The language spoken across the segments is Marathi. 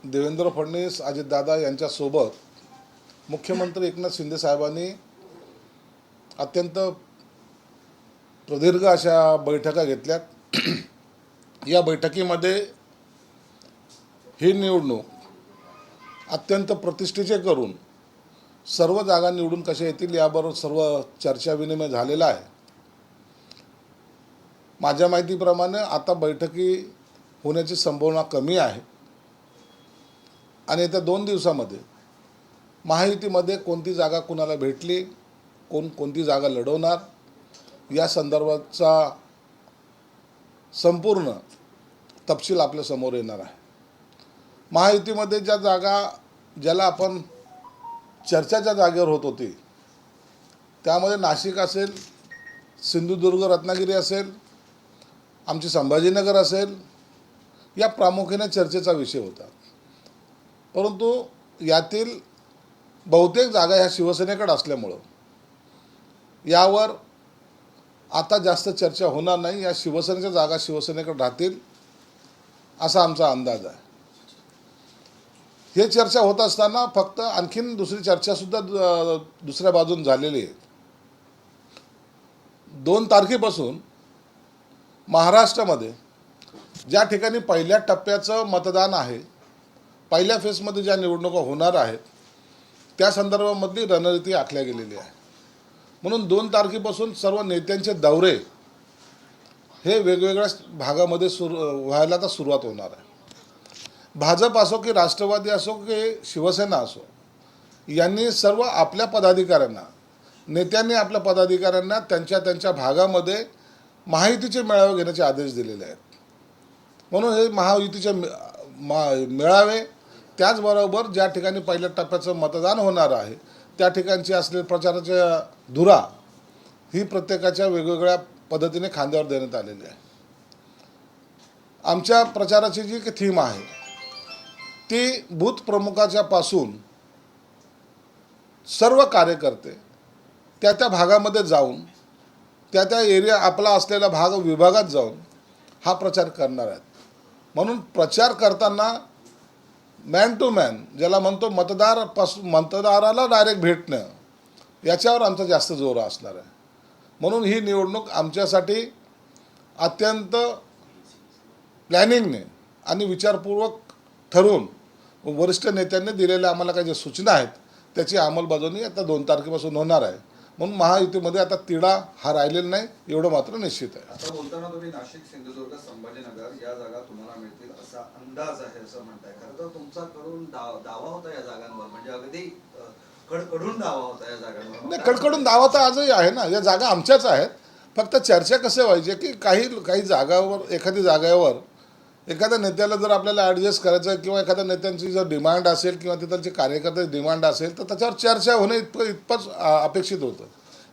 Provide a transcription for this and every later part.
देवेंद्र फडणवीस अजितदादा यांच्यासोबत मुख्यमंत्री एकनाथ शिंदे साहेबांनी अत्यंत प्रदीर्घ अशा बैठका घेतल्यात। या बैठकीमध्ये ही निवडणूक अत्यंत प्रतिष्ठेचे करून सर्व जागा निवडून कशा येतील याबरोबर सर्व चर्चा विनिमय झालेला आहे। माझ्या माहितीप्रमाणे आता बैठकी होण्याची संभावना कमी आहे आणि येत्या 2 दिवसामध्ये महायुतीमध्ये कोणती जागा कुणाला भेटली, कोणती जागा लढवणार या संदर्भाचा संपूर्ण तपशील आपल्या समोर येणार आहे। महायुतीमध्ये ज्या जागा ज्याला आपण चर्चाच्या जागेवर होत होती त्यामध्ये नाशिक असेल, सिंधुदुर्ग रत्नागिरी असेल, आमची संभाजीनगर असेल, या प्रामुख्याने चर्चेचा विषय होता। परंतु यातील बहुतेक जागा ह्या शिवसेनेकडे असल्यामुळं यावर आता जास्त चर्चा होणार नाही। या शिवसेनेच्या जागा शिवसेनेकडे राहतील असा आमचा अंदाज आहे। हे चर्चा होत असताना फक्त आणखीन दुसरी चर्चासुद्धा दुसऱ्या बाजून झालेली आहे। 2 तारखेपासून महाराष्ट्रामध्ये ज्या ठिकाणी पहिल्या टप्प्याचं मतदान आहे, पहिल्या फेजमध्ये ज्या निवडणुका होणार आहेत त्या संदर्भामधली रणनीती आखल्या गेलेली आहे। म्हणून 2 तारखेपासून सर्व नेत्यांचे दौरे हे वेगवेगळ्या भागामध्ये व्हायला तर सुरुवात होणार आहे। भाजप असो की राष्ट्रवादी असो की शिवसेना असो, यांनी सर्व आपल्या पदाधिकाऱ्यांना, नेत्यांनी आपल्या पदाधिकाऱ्यांना त्यांच्या भागामध्ये महायुतीचे मेळावे घेण्याचे आदेश दिलेले आहेत। म्हणून हे महायुतीचे मेळावे, त्याचबरोबर ज्या ठिकाणी पहिल्या टप्प्याचं मतदान होणार आहे त्या ठिकाणची असलेल्या प्रचाराच्या धुरा ही प्रत्येकाच्या वेगवेगळ्या पद्धतीने खांद्यावर देण्यात आलेली आहे। आमच्या प्रचाराची जी थीम आहे ती बूथ प्रमुखाच्या पासून सर्व कार्यकर्ते त्या भागामध्ये जाऊन त्या एरिया आपला असलेला भाग विभागात जाऊन हा प्रचार करणार आहेत। म्हणून प्रचार करताना मॅन टू मॅन, ज्याला म्हणतो मतदाराला डायरेक्ट भेटणं, याच्यावर आमचा जास्त जोर असणार आहे। म्हणून ही निवडणूक आमच्यासाठी अत्यंत प्लॅनिंगने आणि विचारपूर्वक ठरवून वरिष्ठ नेत्यांनी दिलेल्या आम्हाला काही ज्या सूचना आहेत त्याची अंमलबजावणी आता 2 तारखेपासून होणार आहे। म्हणून महायुतीमध्ये आता तिढा हा राहिलेला नाही, एवढं मात्र निश्चित आहे। आता बोलताना तुम्ही नाशिक, सिंधुदुर्ग, संभाजीनगर या जागा तुम्हाला मिळतील असा अंदाज आहे असं म्हणताय। खरं तर तुमचा कडून दावा होता या जागांवर, म्हणजे अगदी कडकडून दावा होता या जागांवर। नाही, कडकडून दावा तर आजही आहे ना, या जागा आमच्याच आहेत। फक्त चर्चा कसे व्हायचे की काही जागावर, एखादी जागेवर एखाद्या नेत्याला जर आपल्याला ॲडजस्ट करायचं आहे किंवा एखाद्या नेत्यांची जर डिमांड असेल किंवा तिथलचे कार्यकर्ते डिमांड असेल तर त्याच्यावर चर्चा होणे इतपंच अपेक्षित होतं।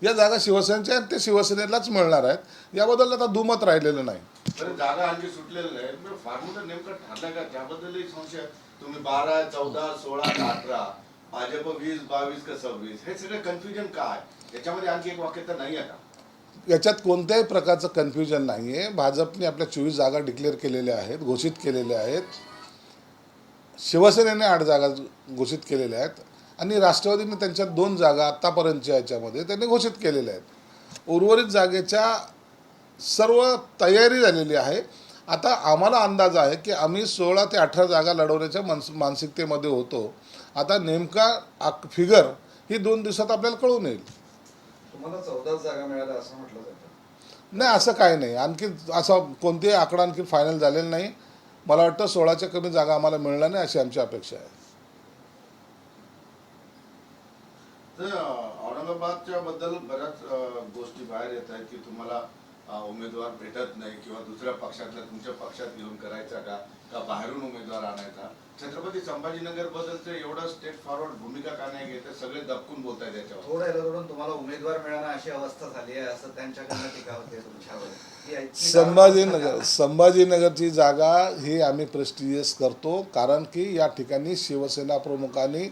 या जागा शिवसेनेच्या आहेत, ते शिवसेनेलाच मिळणार आहेत, याबद्दल आता दुमत राहिलेलं नाही। जागा आणखी सुटलेलं नाही, फॉर्म्युला नेमकं ठरलं का त्याबद्दलही संशय। तुम्ही 12, 14, 16, 18, भाजप 20, 22 का 26, हे सगळं कन्फ्युजन काय? याच्यामध्ये आणखी एक वाक्य तर नाही आहे का? याच्यात कोणत्याही प्रकारचं कन्फ्युजन नाही आहे। भाजपने आपल्या 24 जागा डिक्लेअर केलेल्या आहेत, घोषित केलेल्या आहेत। शिवसेनेने 8 जागा घोषित केलेल्या आहेत आणि राष्ट्रवादीने त्यांच्या 2 जागा आत्तापर्यंतच्या याच्यामध्ये त्यांनी घोषित केलेल्या आहेत। उर्वरित जागेच्या सर्व तयारी झालेली आहे। आता आम्हाला अंदाज आहे की आम्ही 16 ते 18 जागा लढवण्याच्या मानसिकतेमध्ये होतो। आता नेमका फिगर ही 2 दिवसात आपल्याला कळून येईल। तुम्हाला 14 जागा मिळाल्या असं म्हटलं जातं? नाही, असं काही नाही। आणखी असं कोणतेही आकडा आणखी फायनल झालेला नाही। मला वाटतं 16च्या कमी जागा आम्हाला मिळणार नाही अशी आमची अपेक्षा आहे। तर औरंगाबादच्या बद्दल बऱ्याच गोष्टी बाहेर येत आहेत की तुम्हाला उमेदवार भेटत नाही किंवा दुसऱ्या पक्षातल्या तुमच्या पक्षात घेऊन करायचा का बाहेरून उमेदवार आणायचा। छत्रपती संभाजीनगर बद्दलचं एवढं स्टेट फॉरवर्ड भूमिका का नाही घेत? सगळे दबकून बोलत आहेत त्याच्यावर। थोडं याला तुम्हाला उमेदवार मिळाला अशी अवस्था झाली आहे असं त्यांच्याकडनं टीका होते तुमच्यावर। संभाजीनगरची जागा ही आम्ही प्रेस्टिजियस करतो, कारण की या ठिकाणी शिवसेना प्रमुखांनी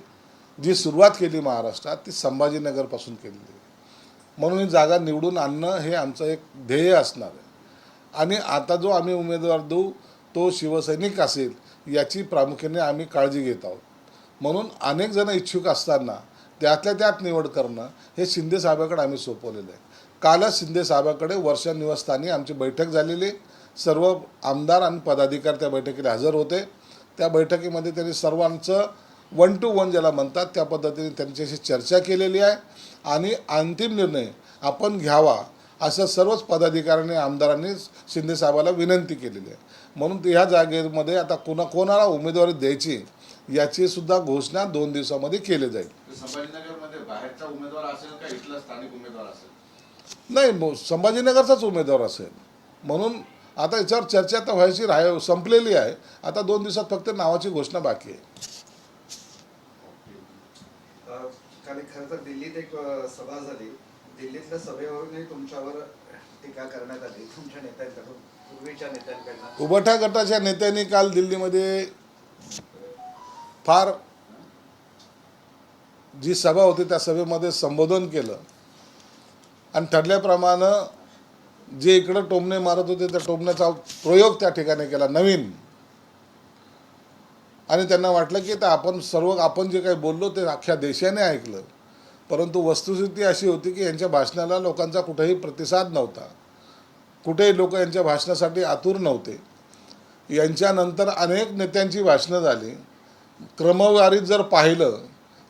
जी सुरुवात केली महाराष्ट्रात ती संभाजीनगरपासून केलेली आहे। म्हणून ही जागा निवडून आणणं हे आमचं एक ध्येय असणार आहे। आणि आता जो आम्ही उमेदवार देऊ तो शिवसैनिक असेल याची प्रामुख्याने आम्ही काळजी घेत आहोत. म्हणून अनेक जण इच्छुक असताना त्यातल्या त्यात निवड करणं हे शिंदे साहेबाकडे आम्ही सोपवलेलं आहे. कालच शिंदे साहेबाकडे वर्षा निवासस्थानी आमची बैठक झालेली. सर्व आमदार आणि पदाधिकारी त्या बैठकीला हजर होते. त्या बैठकीमध्ये त्यांनी सर्वांचं 1 to 1 ज्याला म्हणतात त्या पद्धतीने त्यांच्याशी चर्चा केलेली आहे आणि अंतिम निर्णय आपण घ्यावा असं सर्वच पदाधिकाऱ्यांनी आमदारांनी शिंदे साहेबाला विनंती केलेली आहे. म्हणून ह्या जागेमध्ये आता कोणाला उमेदवारी द्यायची याची सुद्धा घोषणा 2 दिवसामध्ये केली जाईल. संभाजीनगरमध्ये बाहेरचा उमेदवार असेल का इथला स्थानिक उमेदवार असेल? नाही, संभाजीनगरचाच उमेदवार असेल. म्हणून आता याच्यावर चर्चा तर व्हायची संपलेली आहे. आता 2 दिवसात फक्त नावाची घोषणा बाकी आहे. काल खरं तर दिल्लीत एक सभा झाली. दिल्लीतल्या सभेवरूनही तुमच्यावर टीका करण्यात आली तुमच्या नेत्यांकडून, पूर्वीच्या नेत्यांकडनं. उभटा गटाच्या नेत्यांनी काल दिल्लीमध्ये फार जी सभा होती त्या सभेमध्ये संबोधन केलं आणि ठरल्याप्रमाणे जे इकडं टोमणे मारत होते त्या टोमण्याचा प्रयोग त्या ठिकाणी केला नवीन. आणि त्यांना वाटलं की आपण जे काही बोललो ते अख्ख्या देशाने ऐकलं. परंतु वस्तुस्थिती अशी होती की यांच्या भाषणाला लोकांचा कुठेही प्रतिसाद नव्हता. कुठेही लोक यांच्या भाषणासाठी आतुर नव्हते. यांच्यानंतर अनेक नेत्यांची भाषणं झाली. क्रमवारीत जर पाहिलं,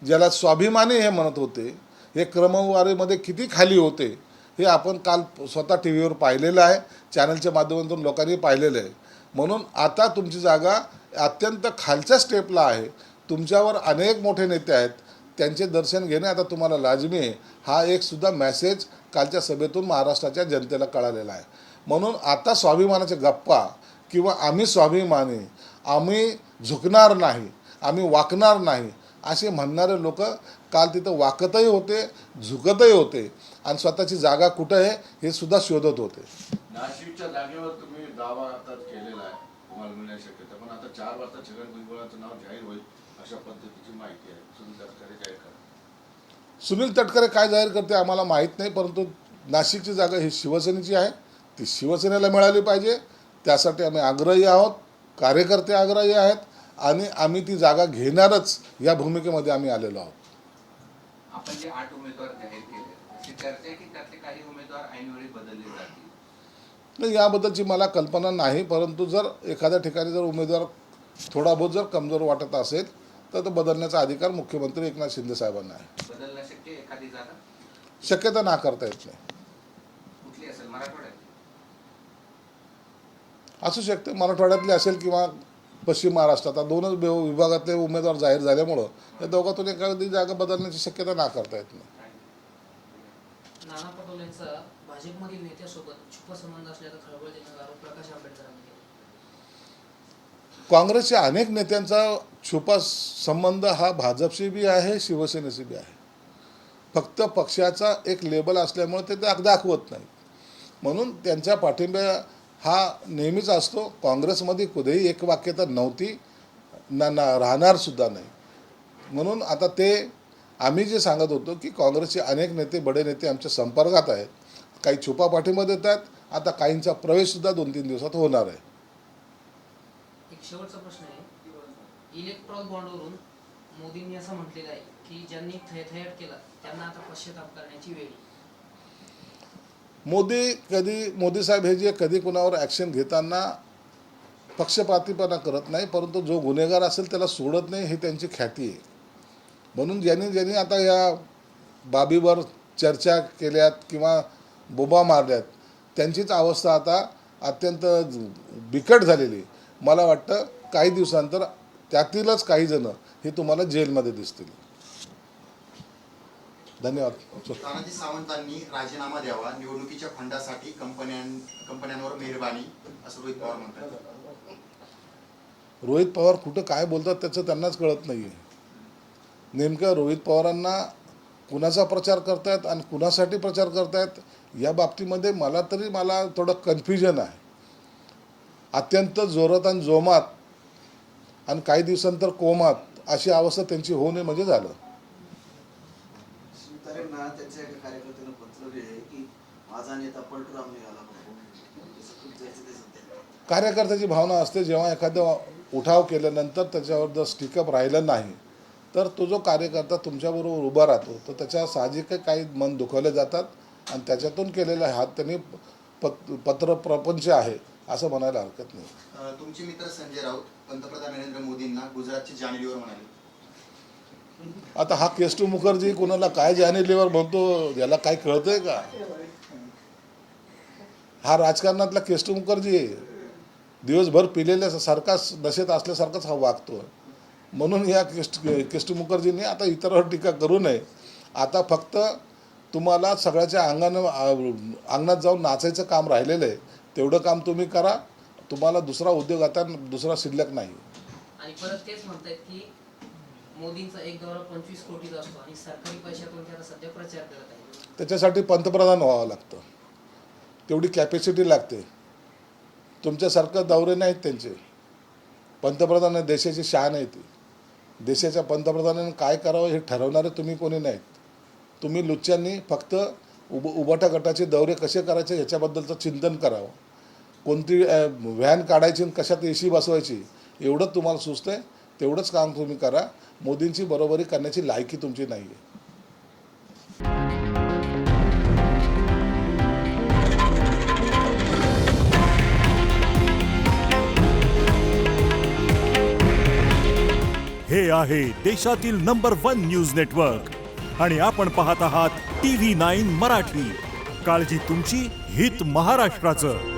ज्याला स्वाभिमानी हे म्हणत होते, हे क्रमवारीमध्ये किती खाली होते हे आपण काल स्वतः टी व्हीवर पाहिलेलं आहे. चॅनलच्या माध्यमातून लोकांनी पाहिलेलं आहे. म्हणून आता तुमची जागा अत्यंत खालच्या स्टेपला आहे. तुमच्यावर अनेक मोठे नेते आहेत, त्यांचे दर्शन घेणे आता तुम्हाला लाजमी आहे. हा एक सुद्धा मेसेज कालच्या सभेतून महाराष्ट्राच्या जनतेला कळालेला आहे. म्हणून आता स्वाभिमानाचे गप्पा किंवा आम्ही स्वाभिमानी, आम्ही झुकणार नाही, आम्ही वाकणार नाही असे म्हणणारे लोक काल तिथं वाकतही होते, झुकतही होते आणि स्वतःची जागा कुठं आहे हे सुद्धा शोधत होते. नाशिकच्या जागेवर तुम्ही दावा आता केलेला आहे, तुम्हाला मिळण्याची शक्यता, पण आता 4 वाजता छगन भुजबळांचं नाव जाहीर होईल अशा पद्धतीची माहिती आहे. सुनील तटकरे जाहीर करतात. सुनील तटकरे काय जाहीर करते आम्हाला माहीत नाही, परंतु नाशिकची जागा ही शिवसेनेची आहे. ती शिवसेनेला मिळाली पाहिजे, त्यासाठी आम्ही आग्रही आहोत. कार्यकर्ते आग्रही आहेत आणि आम्ही ती जागा घेणारच या भूमिकेमध्ये आम्ही आलेलो आहोत. आपण जे 8 उमेदवार जाहीर केले, अशी चर्चा आहे की त्यातले काही उमेदवार ऐनवेळी बदलले जातील. नाही, याबद्दलची मला कल्पना नाही. परंतु जर एखाद्या ठिकाणी जर उमेदवार थोडा बहुत जर कमजोर वाटत असेल तर तो बदलण्याचा अधिकार मुख्यमंत्री एकनाथ शिंदे साहेबांना आहे. बदलणं शक्य आहे एखादी जागा? शक्यता नाकारता येत नाही. कुठली असेल? मराठवाड्यात? असू शकते, मराठवाड्यातले असेल किंवा पश्चिम महाराष्ट्रात. आता 2च विभागातले उमेदवार जाहीर झाल्यामुळं या दोघातून एखादी जागा बदलण्याची शक्यता नाकारता येत नाही. नाना पटोलेंचा भाजपमधील नेत्यासोबत छुपा संबंध असल्याचा खळबळ देणारा आरोप प्रकाश आंबेडकरांनी केला. काँग्रेसच्या अनेक नेत्यांचा छुपा संबंध हा भाजपशी बी आहे, शिवसेनेशी बी आहे. फक्त पक्षाचा एक लेबल असल्यामुळे ते दाखवत नाही. म्हणून त्यांच्या पाठिंबा हा नेहमीच असतो. काँग्रेसमध्ये कधीही एक वाक्यता नव्हती, राहणार सुद्धा नाही. म्हणून आता ते आम्ही जे सांगत होतो की काँग्रेसचे अनेक नेते, बडे नेते आमच्या संपर्कात आहेत. काही छुपा पाठिंबा देतात. आता काहींचा प्रवेशसुद्धा 2-3 दिवसात होणार आहे. एक शेवटचा प्रश्न आहे. इलेक्ट्रॉल बॉन्डवरून मोदींनी असं म्हटलेलं आहे की ज्यांनी थयथयाट केला त्यांना आता पश्चाताप करण्याची वेळ. मोदी साहेब हे जे कधी कुणावर ॲक्शन घेताना पक्षपातीपणा करत नाही, परंतु जो गुन्हेगार असेल त्याला सोडत नाही, ही त्यांची ख्याती आहे. म्हणून ज्यांनी आता या बाबीवर चर्चा केल्यात किंवा बोबा मारल्यात त्यांचीच अवस्था आता अत्यंत बिकट झालेली. मला वाटतं काही दिवसांतर त्यातीलच काही जण हे तुम्हाला जेलमध्ये दिसतील. धन्यवाद. तानाजी सावंतांनी राजीनामा द्यावा, निवडणुकीच्या फंडासाठी कंपन्यांवर मेहरबानी, असं रोहित पवार म्हणतात. रोहित पवार कुठं काय बोलतात त्याचं त्यांनाच कळत नाही आहे. नेमकं रोहित पवारांना कुणाचा प्रचार करतायत आणि कुणासाठी प्रचार करतायत या बाबतीमध्ये मला थोडं कन्फ्युजन आहे. अत्यंत जोरात आणि जोमात आणि काही दिवसांतर कोमात अशी अवस्था त्यांची होऊ नये म्हणजे झालं. शिवतारेंना त्यांच्या एका कार्यकर्त्यानं पत्र लिहिले की माझा नेता पलटूराम निघाला. कार्यकर्त्याची भावना असते. जेव्हा एखादं उठाव केल्यानंतर त्याच्यावर जर स्टिकअप राहिलं नाही तर तो जो कार्यकर्ता तुमच्याबरोबर उभा राहतो तर त्याच्या साहजिक काही मन दुखावले जातात आणि त्याच्यातून केलेला हा त्यांनी पत्र प्रपंच आहे असं म्हणायला हरकत नाही. तुमचे मित्र संजय राऊत पंतप्रधान नरेंद्र मोदींना गुजरातची जानलेवर म्हणाले. आता हा केस्टू मुखर्जी कोणाला काय जाणीलेवर म्हणतो याला काय कळतंय का? हा राजकारणातला केस्टू मुखर्जी आहे. दिवसभर पिलेल्या सारखाच नशेत असल्यासारखाच हा वागतो. म्हणून या केस्टू मुखर्जींनी आता इतरांवर टीका करू नये. आता फक्त तुम्हाला सगळ्याच्या अंगणात जाऊन नाचायचं काम राहिलेलं आहे. तेवढं काम तुम्ही करा. तुम्हाला दुसरा उद्योग आता दुसरा शिल्लक नाही. आणि परत तेच म्हणतायत की मोदींचा एक दौरा 25 कोटीचा असतो आणि सरकारी पैशातून ते आता सध्या प्रचार करत आहे. त्याच्यासाठी पंतप्रधान व्हावं लागतं. तेवढी कॅपॅसिटी लागते. तुमच्यासारखं दौरे नाहीत त्यांचे. पंतप्रधान देशाची शान आहे ती. देशाच्या पंतप्रधानांनी काय करावं हे ठरवणारे तुम्ही कोणी नाहीत. तुम्ही लुच्च्यांनी फक्त उबाटा गटाचे दौरे कसे करायचे ह्याच्याबद्दलचं चिंतन करावं. कोणती व्हॅन काढायची आणि कशात एसी बसवायची एवढंच तुम्हाला सुचतं आहे. तेवढंच काम तुम्ही करा. मोदींची बरोबरी करण्याची लायकी तुमची नाही आहे. हे आहे देशातील नंबर 1 न्यूज नेटवर्क आणि आपण पाहत आहात TV9 मराठी. काळजी तुमची, हित महाराष्ट्राचं.